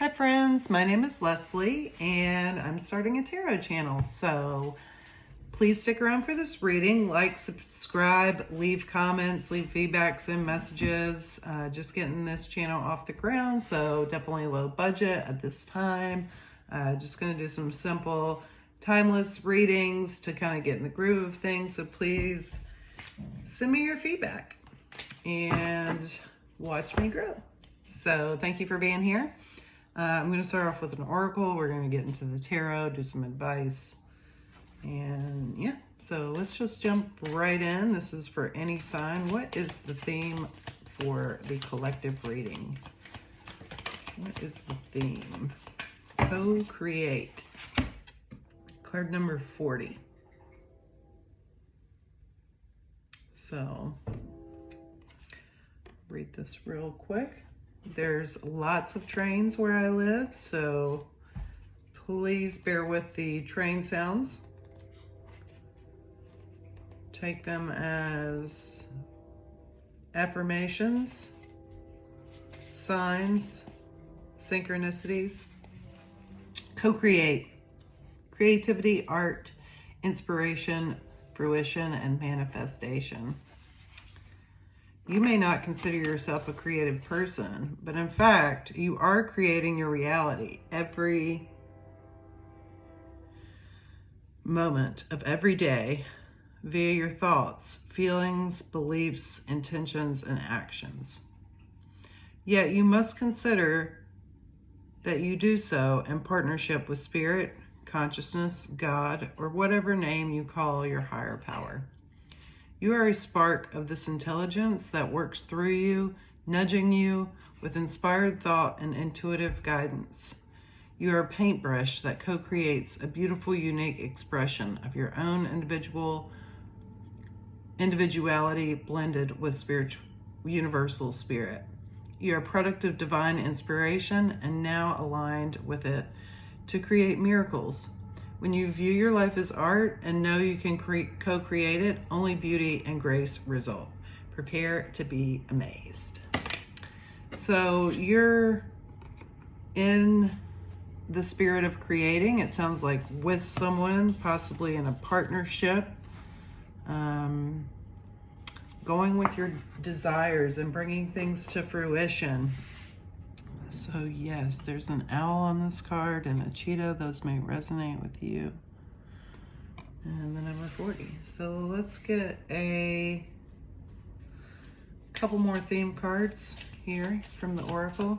Hi friends, my name is Leslie and I'm starting a tarot channel, so please stick around for this reading. Like, subscribe, leave comments, leave feedbacks and messages. Just getting this channel off the ground, so definitely low budget at this time. Just going to do some simple timeless readings to kind of get in the groove of things, so please send me your feedback and watch me grow. So thank you for being here. I'm going to start off with an oracle. We're going to get into the tarot, do some advice, and yeah, so let's just jump right in. This is for any sign. What is the theme for the collective reading? What is the theme? Co-create. Card number 40. So, read this real quick. There's lots of trains where I live, so please bear with the train sounds. Take them as affirmations, signs, synchronicities. Co-create. Creativity, art, inspiration, fruition, and manifestation. You may not consider yourself a creative person, but in fact, you are creating your reality every moment of every day via your thoughts, feelings, beliefs, intentions, and actions. Yet you must consider that you do so in partnership with spirit, consciousness, God, or whatever name you call your higher power. You are a spark of this intelligence that works through you, nudging you with inspired thought and intuitive guidance. You are a paintbrush that co-creates a beautiful, unique expression of your own individuality blended with universal spirit. You are a product of divine inspiration and now aligned with it to create miracles. When you view your life as art and know you can co-create it, only beauty and grace result. Prepare to be amazed. So you're in the spirit of creating. It sounds like with someone, possibly in a partnership, going with your desires and bringing things to fruition. So yes, there's an owl on this card and a cheetah. Those may resonate with you. And the number 40. So let's get a couple more theme cards here from the oracle.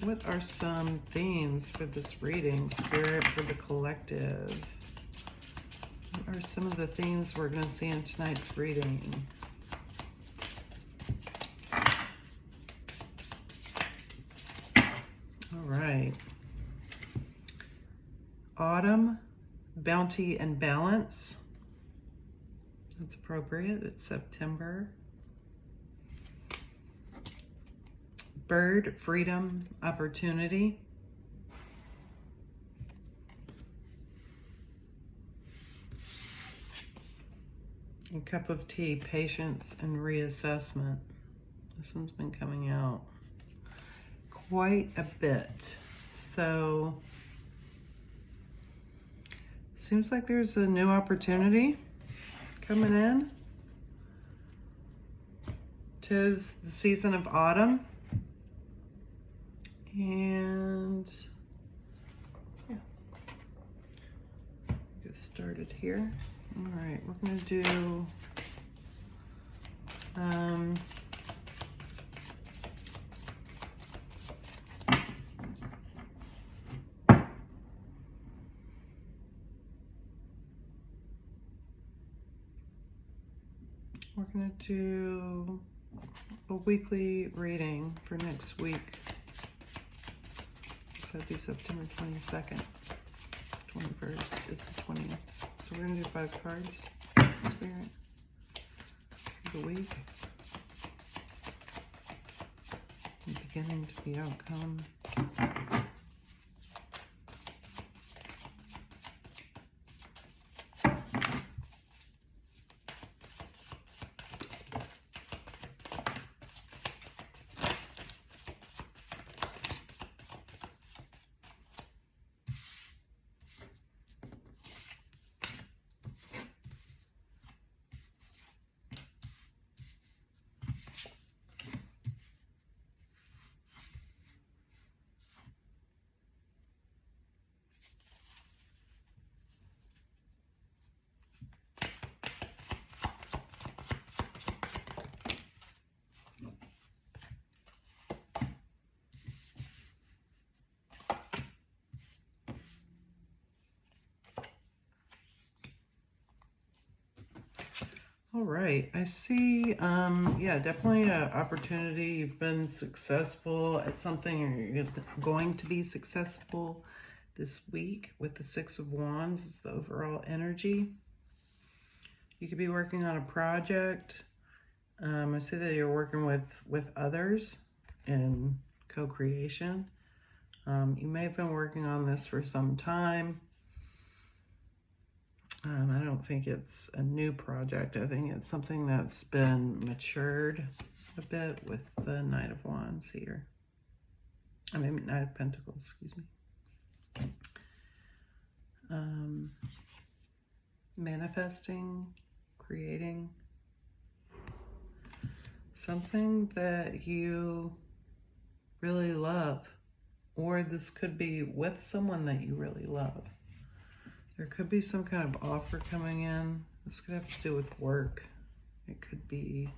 What are some themes for this reading, Spirit, for the collective? What are some of the themes we're going to see in tonight's reading? Right. Autumn, bounty and balance. That's appropriate. It's September. Bird, freedom, opportunity. A cup of tea, patience and reassessment. This one's been coming out quite a bit. So seems like there's a new opportunity coming in. 'Tis the season of autumn. And yeah, get started here. All right, we're going to do we're going to do a weekly reading for next week. So that'd be September 22nd. 21st is the 20th. So we're going to do 5 cards. Spirit. The week. The beginning to the outcome. All right, I see, yeah, definitely an opportunity. You've been successful at something, or you're going to be successful this week with the Six of Wands. It's the overall energy. You could be working on a project. I see that you're working with others in co-creation. You may have been working on this for some time. I don't think it's a new project. I think it's something that's been matured a bit with the Knight of Wands here. I mean, Knight of Pentacles, excuse me. Manifesting, creating something that you really love, or this could be with someone that you really love. There could be some kind of offer coming in. This could have to do with work. It could be,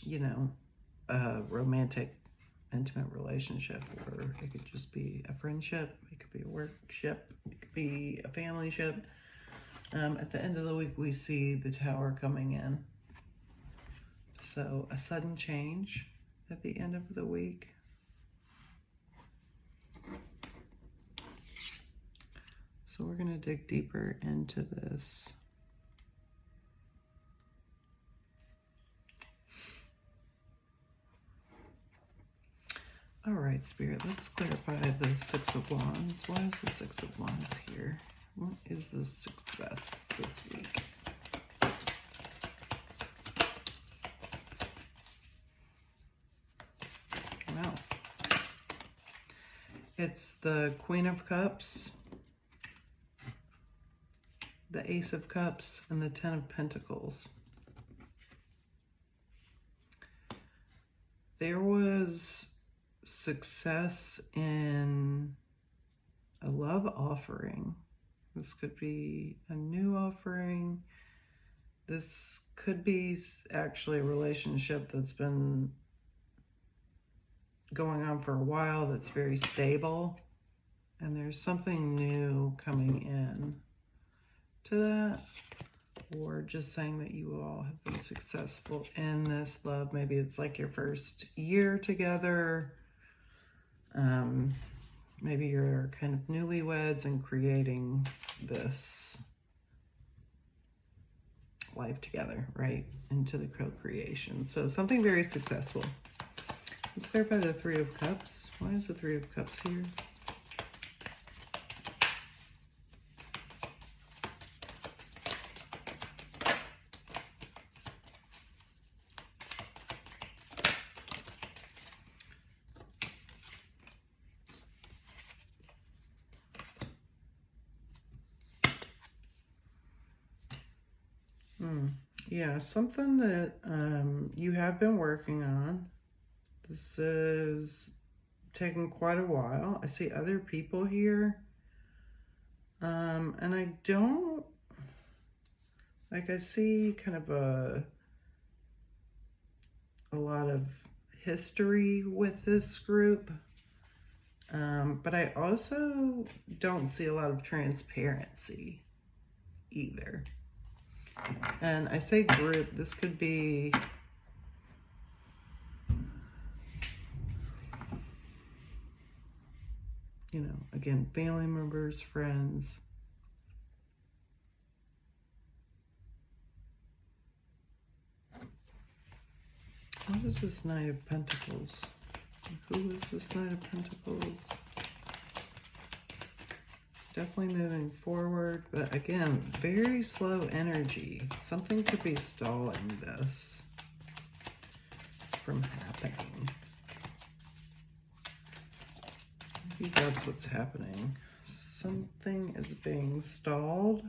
you know, a romantic, intimate relationship, or it could just be a friendship. It could be a workship. It could be a family ship. At the end of the week, we see the Tower coming in. So a sudden change at the end of the week. So we're going to dig deeper into this. All right, Spirit, let's clarify the Six of Wands. Why is the Six of Wands here? What is the success this week? Wow. It's the Queen of Cups, the Ace of Cups, and the Ten of Pentacles. There was success in a love offering. This could be a new offering. This could be actually a relationship that's been going on for a while, that's very stable. And there's something new coming in to that, or just saying that you all have been successful in this love. Maybe it's like your first year together. Maybe you're kind of newlyweds and creating this life together, right? Into the co-creation. So something very successful. Let's clarify the Three of Cups. Why is the Three of Cups here? Yeah, something that you have been working on. This is taking quite a while. I see other people here. And I don't, like, I see kind of a lot of history with this group. But I also don't see a lot of transparency either. And I say group, this could be, you know, again, family members, friends. What is this Knight of Pentacles? Who is this Knight of Pentacles? Definitely moving forward, but again, very slow energy. Something could be stalling this from happening. Maybe that's what's happening. Something is being stalled.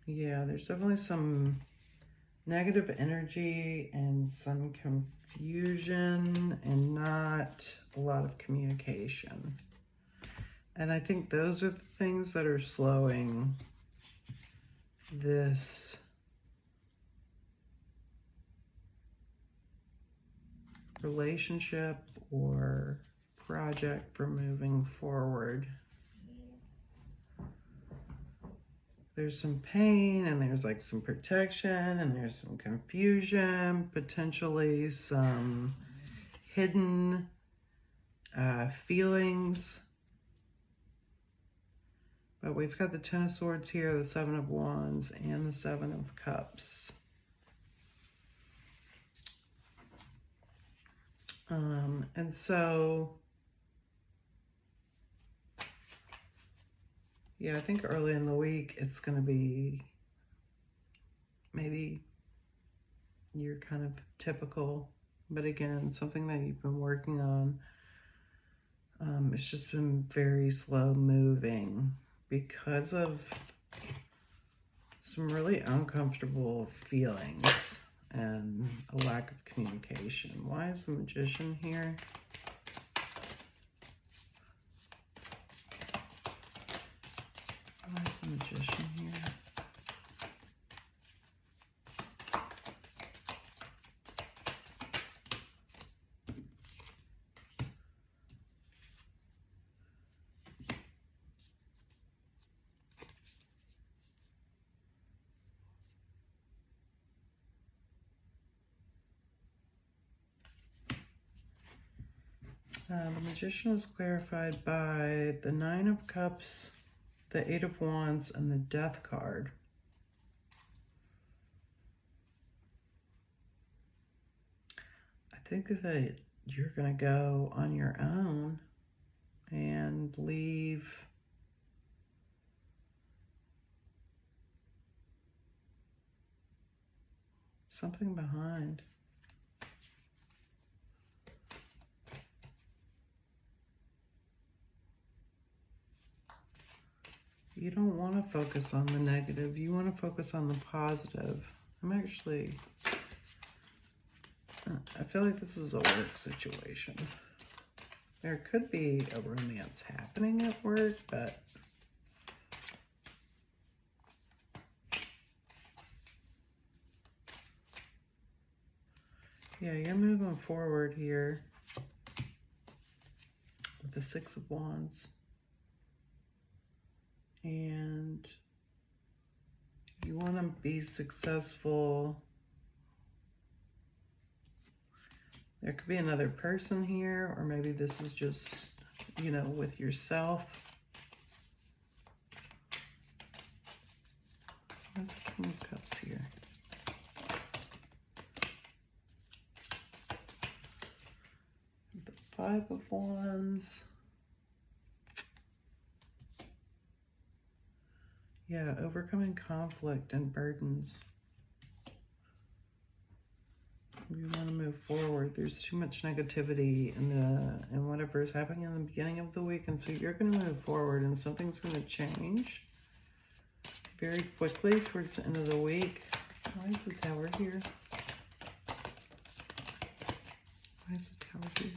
Yeah, there's definitely some negative energy and some confusion and not a lot of communication. And I think those are the things that are slowing this relationship or project from moving forward there's some pain, and there's like some protection, and there's some confusion, potentially some hidden feelings. But we've got the Ten of Swords here, the Seven of Wands, and the Seven of Cups. And so, yeah, I think early in the week, it's going to be maybe you're kind of typical, but again, something that you've been working on. It's just been very slow moving because of some really uncomfortable feelings and a lack of communication. Why is the Magician here? Why is the Magician here? The Magician is clarified by the Nine of Cups, the Eight of Wands, and the Death card. I think that you're going to go on your own and leave something behind. You don't want to focus on the negative. You want to focus on the positive. I feel like this is a work situation. There could be a romance happening at work, but yeah, you're moving forward here with the Six of Wands. And you want to be successful. There could be another person here, or maybe this is just, you know, with yourself. Where's the King of Cups here? The Five of Wands. Yeah, overcoming conflict and burdens. You want to move forward. There's too much negativity in whatever is happening in the beginning of the week, and so you're going to move forward, and something's going to change very quickly towards the end of the week. Why is the Tower here? Why is the Tower here?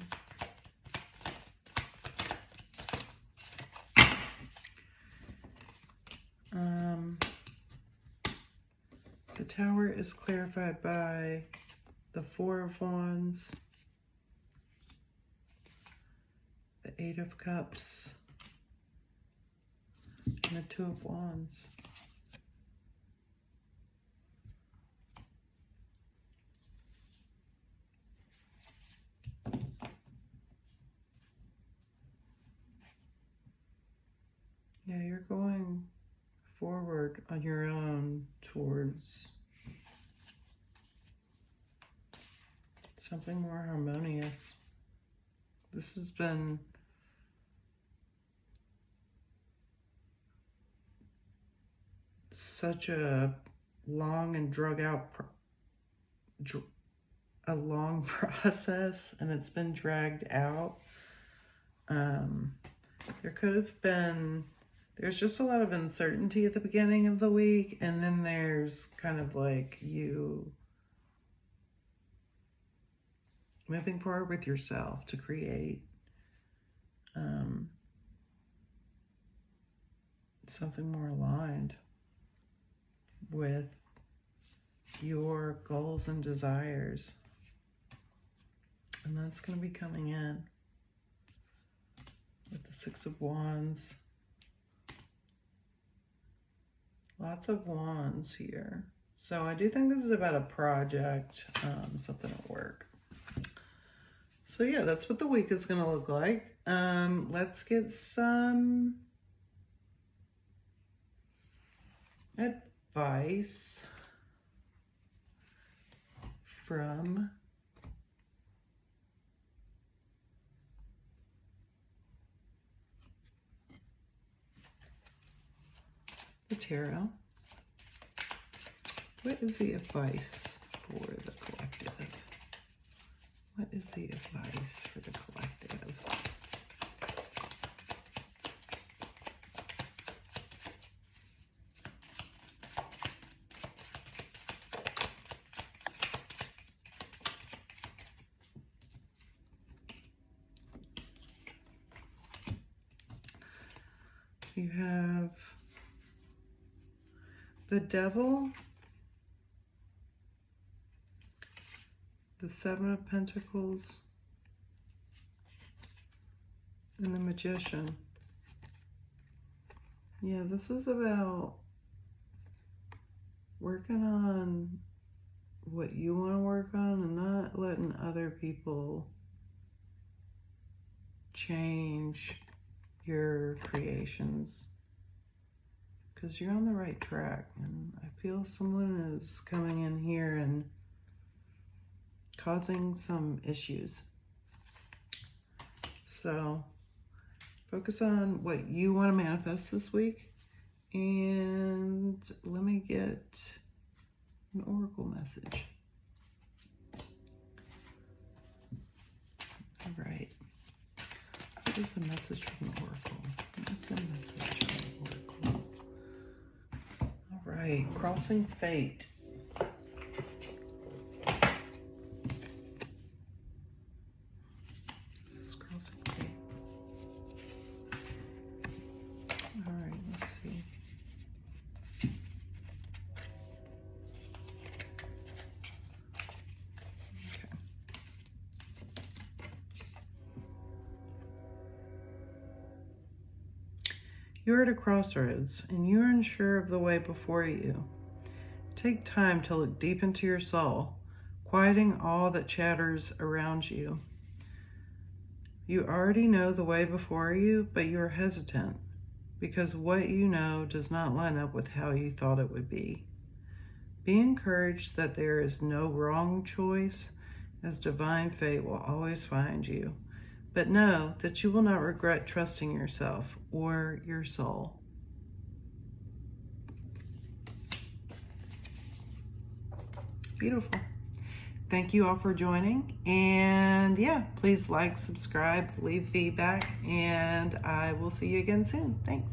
The Tower is clarified by the Four of Wands, the Eight of Cups, and the Two of Wands. Yeah, you're going forward on your own towards something more harmonious. This has been such a long and drug out process, and it's been dragged out. There could have been, there's just a lot of uncertainty at the beginning of the week, and then there's kind of like you moving forward with yourself to create something more aligned with your goals and desires. And that's going to be coming in with the Six of Wands Lots of wands here. So I do think this is about a project, something at work. So yeah, that's what the week is going to look like. Let's get some advice from the tarot. What is the advice for the collective? What is the advice for the collective? You have the Devil, the Seven of Pentacles, and the Magician. Yeah, this is about working on what you want to work on and not letting other people change your creations, because you're on the right track. And I feel someone is coming in here and causing some issues. So focus on what you want to manifest this week. And let me get an oracle message. All right. What is the message from the oracle? What is the message from the oracle? All right. Crossing fate. You're at a crossroads, and you're unsure of the way before you. Take time to look deep into your soul, quieting all that chatters around you. You already know the way before you, but you're hesitant because what you know does not line up with how you thought it would be. Be encouraged that there is no wrong choice, as divine fate will always find you. But know that you will not regret trusting yourself or your soul. Beautiful. Thank you all for joining. And yeah, please like, subscribe, leave feedback, and I will see you again soon. Thanks.